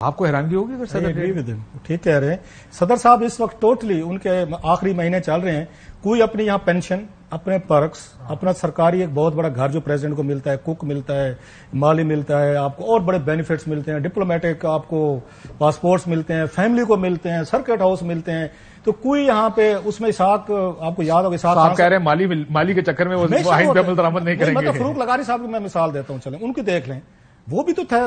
آپ کو حیرانگی ہوگی اگر صدر ٹھیک کہہ رہے ہیں صدر صاحب اس وقت ٹوٹلی ان کے آخری مہینے چل رہے ہیں. کوئی اپنی یہاں پینشن، اپنے پرکس، اپنا سرکاری ایک بہت بڑا گھر جو پریزیڈنٹ کو ملتا ہے، کوک ملتا ہے، مالی ملتا ہے آپ کو، اور بڑے بینیفٹس ملتے ہیں، ڈپلومیٹک آپ کو پاسپورٹس ملتے ہیں، فیملی کو ملتے ہیں، سرکٹ ہاؤس ملتے ہیں. تو کوئی یہاں پہ اس میں اسحاق آپ کو یاد ہوگا، اسحاق آپ کہہ رہے ہیں مالی کے چکر میں وہ واحد پہ عمل درآمد نہیں کریں گے. مطلب فروخ لغاری صاحب کی میں مثال دیتا ہوں، چلیں ان کی دیکھ لیں. وہ بھی تو تھا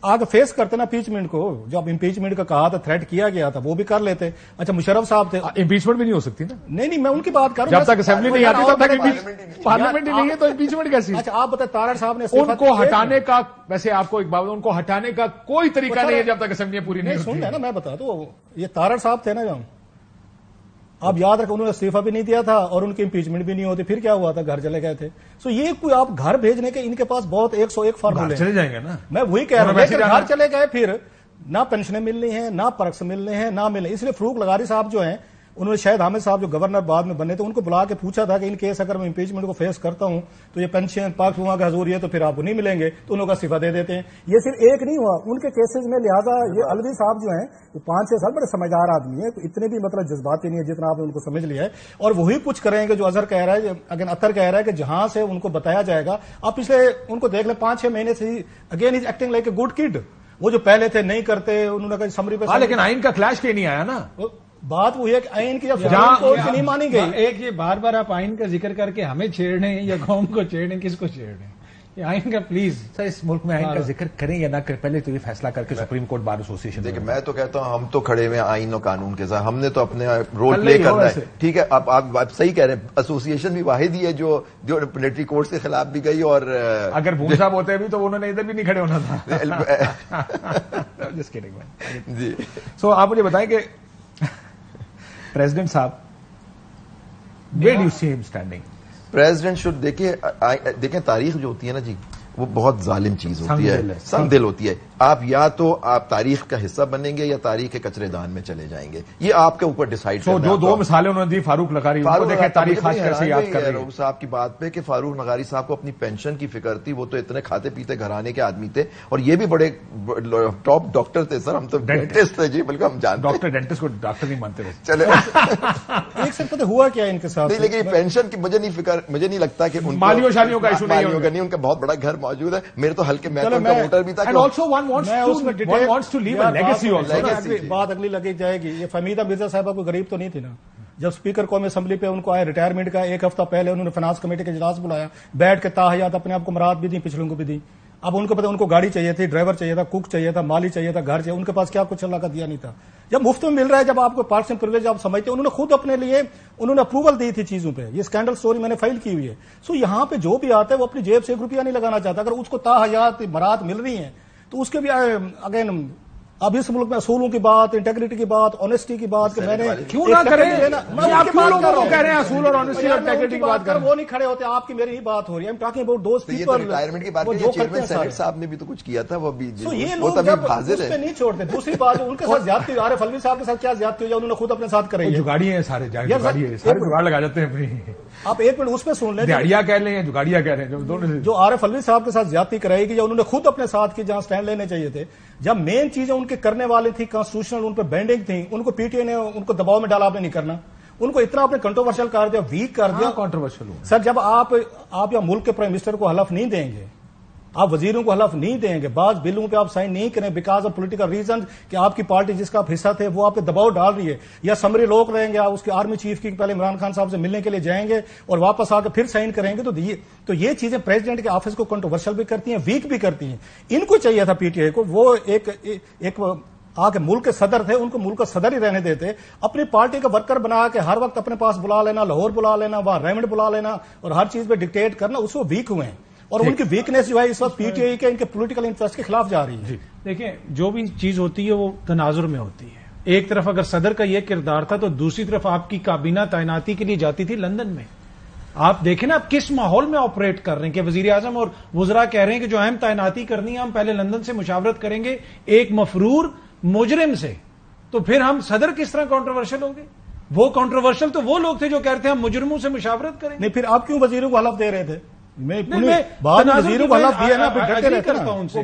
آگے فیس کرتے نا امپیچمنٹ کو، جب امپیچمنٹ کا کہا تھا، تھریٹ کیا گیا تھا، وہ بھی کر لیتے. اچھا مشرف صاحب تھے، امپیچمنٹ بھی نہیں ہو سکتی نا. نہیں میں ان کی بات کر رہا ہوں. جب تک اسمبلی نہیں آتی تب تک پارلیمنٹ ہی نہیں ہے تو امپیچمنٹ کیسی؟ اچھا آپ بتائیں تارڑ صاحب نے ان کو ہٹانے کا، ویسے آپ کو ایک بات، ان کو ہٹانے کا کوئی طریقہ نہیں ہے جب تک اسمبلی پوری نہیں ہوتی. سن رہے نا میں بتا تو یہ تارڑ صاحب تھے نا، جب آپ یاد رکھیں انہوں نے استعفا بھی نہیں دیا تھا اور ان کی امپیچمنٹ بھی نہیں ہوتی، پھر کیا ہوا تھا؟ گھر چلے گئے تھے. سو یہ کوئی آپ گھر بھیجنے کے ان کے پاس بہت 101 فارمولے چلے جائیں گے نا. میں وہی کہہ رہا ہوں، گھر چلے گئے پھر نہ پینشنیں ملنی ہیں، نہ پرکس ملنے ہیں، نہ ملنے. اس لیے فروخ لغاری صاحب جو ہیں، انہوں نے شاہد حامد صاحب جو گورنر بعد میں بنے تھے، ان کو بلا کے پوچھا تھا کہ ان کیس اگر میں امپیچمنٹ کو فیس کرتا ہوں تو یہ پینشن پاک ہوا کا حضور ہے تو پھر آپ کو نہیں ملیں گے، تو انہوں کا استعفا دے دیتے ہیں. یہ صرف ایک نہیں ہوا ان کے کیسز میں. لہٰذا یہ الوی صاحب جو ہیں یہ 5-6 سال بڑے سمجھدار آدمی ہیں، اتنے بھی مطلب جذباتی نہیں ہے جتنا آپ نے ان کو سمجھ لیا ہے. اور وہی کچھ کریں گے جو اظہر کہہ رہا ہے، اگر اطہر کہہ رہا ہے کہ جہاں سے ان کو بتایا جائے گا. آپ پچھلے ان کو دیکھ لیں 5-6 مہینے سے again is acting like a good kid. وہ جو پہلے تھے نہیں کرتے، انہوں نے کہا سمری پہ. لیکن آئین کا کلیش کیوں نہیں آیا نا؟ بات وہ ہے کہ آئین کی جب سپریم کورٹ سے نہیں مانی گئی. ایک یہ بار بار آپ آئین کا ذکر کر کے ہمیں چھیڑ رہے ہیں یا قوم کو چھیڑ رہے ہیں، کس کو چھیڑ رہے ہیں؟ یہ آئین کا پلیز سر اس ملک میں آئین کا ذکر کریں یا نہ کریں، پہلے تو یہ فیصلہ کر کے سپریم کورٹ بار ایسوسیشن. دیکھیں میں تو کہتا ہوں ہم تو کھڑے ہوئے آئین اور قانون کے ساتھ، ہم نے تو اپنے رول پلے کرنا ہے. ٹھیک ہے، اب آپ صحیح کہہ رہے ہیں، ایسوسیشن بھی واحد ہی ہے جو ملٹری کورٹ کے خلاف بھی گئی. اور اگر بھون صاحب ہوتے بھی تو انہوں نے ادھر بھی نہیں کھڑے ہونا تھا. جی سو آپ مجھے بتائیں کہ پریزیڈنٹ صاحب ویئر ڈو یو سی ہم اسٹینڈنگ؟ پریزیڈنٹ شوڈ دیکھیں تاریخ جو ہوتی ہے نا جی، وہ بہت ظالم چیز ہوتی ہے، سنگ دل ہوتی ہے. آپ یا تو آپ تاریخ کا حصہ بنیں گے یا تاریخ کے کچرے دان میں چلے جائیں گے. یہ آپ کے اوپر ڈیسائیڈ کرنا ہے. جو دو مثالیں انہوں نے دی فاروق لغاری، دیکھیں تاریخ خاص کر سے یاد کر رہے ہیں صاحب کی بات پہ کہ فاروق لغاری صاحب کو اپنی پینشن کی فکر تھی. وہ تو اتنے کھاتے پیتے گھرانے کے آدمی تھے اور یہ بھی بڑے ٹاپ ڈاکٹر تھے. سر ہم تو ڈینٹسٹ تھے جی، بلکہ ہم جانتے ڈاکٹر ڈینٹسٹ کو ڈاکٹر نہیں مانتے. چلے ایک سے پتہ ہوا کیا ان کے ساتھ؟ نہیں لیکن پینشن کی مجھے نہیں لگتا کہ مالیوں شالیوں کا ایشو نہیں، ان کا بہت بڑا گھر موجود ہے. میرے تو ہلکے میں کا ووٹر بھی تھا. بات اگلی لگی جائے گی. یہ فہمیدہ مرزا صاحبہ کوئی غریب تو نہیں تھی نا. جب اسپیکر قومی اسمبلی پہ ان کو آئے ریٹائرمنٹ کا ایک ہفتہ پہلے انہوں نے فائنانس کمیٹی کے اجلاس بلایا، بیٹھ کے تاحیات اپنے آپ کو مراد بھی دی، پچھلوں کو بھی دی. اب ان کو پتہ ان کو گاڑی چاہیے تھی، ڈرائیور چاہیے تھا، کوک چاہیے تھا، مالی چاہیے تھا، گھر چاہیے. ان کے پاس کیا کچھ اللہ کا دیا نہیں تھا. جب مفت میں مل رہا ہے، جب آپ کو پارٹس اینڈ پرویلیج آپ سمجھتے ہیں، انہوں نے خود اپنے لیے انہوں نے اپروول دی تھی چیزوں پہ. یہ اسکینڈل سٹوری میں نے فائل کی ہوئی ہے. سو یہاں پہ جو بھی آتا ہے وہ اپنی جیب سے 1 روپیہ نہیں لگانا چاہتا. اگر اس کو تاحیات مراد مل رہی ہیں تو اس کے بھی اگین اب اس ملک میں اصولوں کی بات، انٹیگریٹی کی بات، آنےسٹی کی بات کہ میں نے کیوں نہ کریں. آپ کیوں لوگوں کو کہہ رہے ہیں اصول اور آنےسٹی اور انٹیگریٹی کی بات کریں؟ وہ نہیں کھڑے ہوتے. آپ کی میری ہی بات ہو رہی ہے. Am talking about those people. Retirement کی بات چیئرمین سینیٹ صاحب نے بھی تو کچھ کیا تھا. وہ بھی یہ لوگ جب اس پہ نہیں چھوڑتے. دوسری بات ان کے ساتھ زیادتی ہوئی، عارف الوی صاحب کے ساتھ کیا زیادتی ہوئی، انہوں نے خود اپنے ساتھ کرائی. جگاڑی ہیں سارے جگاڑ لگا جاتے ہیں. آپ ایک منٹ اس پہ سن لیں. دیہڑیاں کہہ لیں یا جگاڑیاں کہہ رہے ہیں جو عارف الوی صاحب کے ساتھ زیادتی کرائی گئی یا انہوں نے خود اپنے ساتھ کی، جہاں سٹینڈ لینے چاہیے تھے. جب مین چیزیں ان کے کرنے والے تھی کانسٹیٹیوشنل، ان پہ بینڈنگ تھی، ان کو پی ٹی اے نے ان کو دباؤ میں ڈالا. آپ نے نہیں کرنا. ان کو اتنا آپ نے کنٹروورشل کر دیا، ویک کر دیا. کنٹروورشل سر جب آپ یا ملک کے پرائم منسٹر کو حلف نہیں دیں گے، آپ وزیروں کو حلف نہیں دیں گے، بعض بلوں پہ آپ سائن نہیں کریں بیکاز آف پولیٹیکل ریزن کہ آپ کی پارٹی جس کا آپ حصہ تھے وہ آپ پہ دباؤ ڈال رہی ہے، یا سمری لوگ رہیں گے، آپ اس کے آرمی چیف کی پہلے عمران خان صاحب سے ملنے کے لیے جائیں گے اور واپس آ کے پھر سائن کریں گے. تو یہ چیزیں پریزیڈنٹ کے آفس کو کنٹروورشل بھی کرتی ہیں، ویک بھی کرتی ہیں. ان کو چاہیے تھا پی ٹی آئی کو وہ ایک آگے ملک کے صدر تھے، ان کو ملک کا صدر ہی رہنے دیتے. اپنی پارٹی کا ورکر بنا کے ہر وقت اپنے پاس بلا لینا، لاہور بلا لینا، وہاں ریمنڈ بلا لینا اور ہر چیز پہ ڈکٹیٹ کرنا، اس کو ویک ہوئے ہیں. اور ان کی ویکنیس جو ہے اس وقت پی ٹی آئی کے ان کے پولیٹیکل انٹرسٹ کے خلاف جا رہی ہے. دیکھیں جو بھی چیز ہوتی ہے وہ تناظر میں ہوتی ہے. ایک طرف اگر صدر کا یہ کردار تھا تو دوسری طرف آپ کی کابینہ تعیناتی کے لیے جاتی تھی لندن میں. آپ دیکھیں نا آپ کس ماحول میں آپریٹ کر رہے ہیں کہ وزیر اعظم اور وزراء کہہ رہے ہیں کہ جو اہم تعیناتی کرنی ہے ہم پہلے لندن سے مشاورت کریں گے ایک مفرور مجرم سے. تو پھر ہم صدر کس طرح کانٹروورشل ہوں گے؟ وہ کانٹروورشل تو وہ لوگ تھے جو کہتے ہیں ہم مجرموں سے مشاورت کریں. نہیں پھر آپ کیوں وزیروں کو حلف دے رہے تھے؟ میں وزیروں کو حلف دیا نا، پھر ڈٹے رہتے ہیں.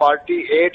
48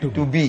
2B,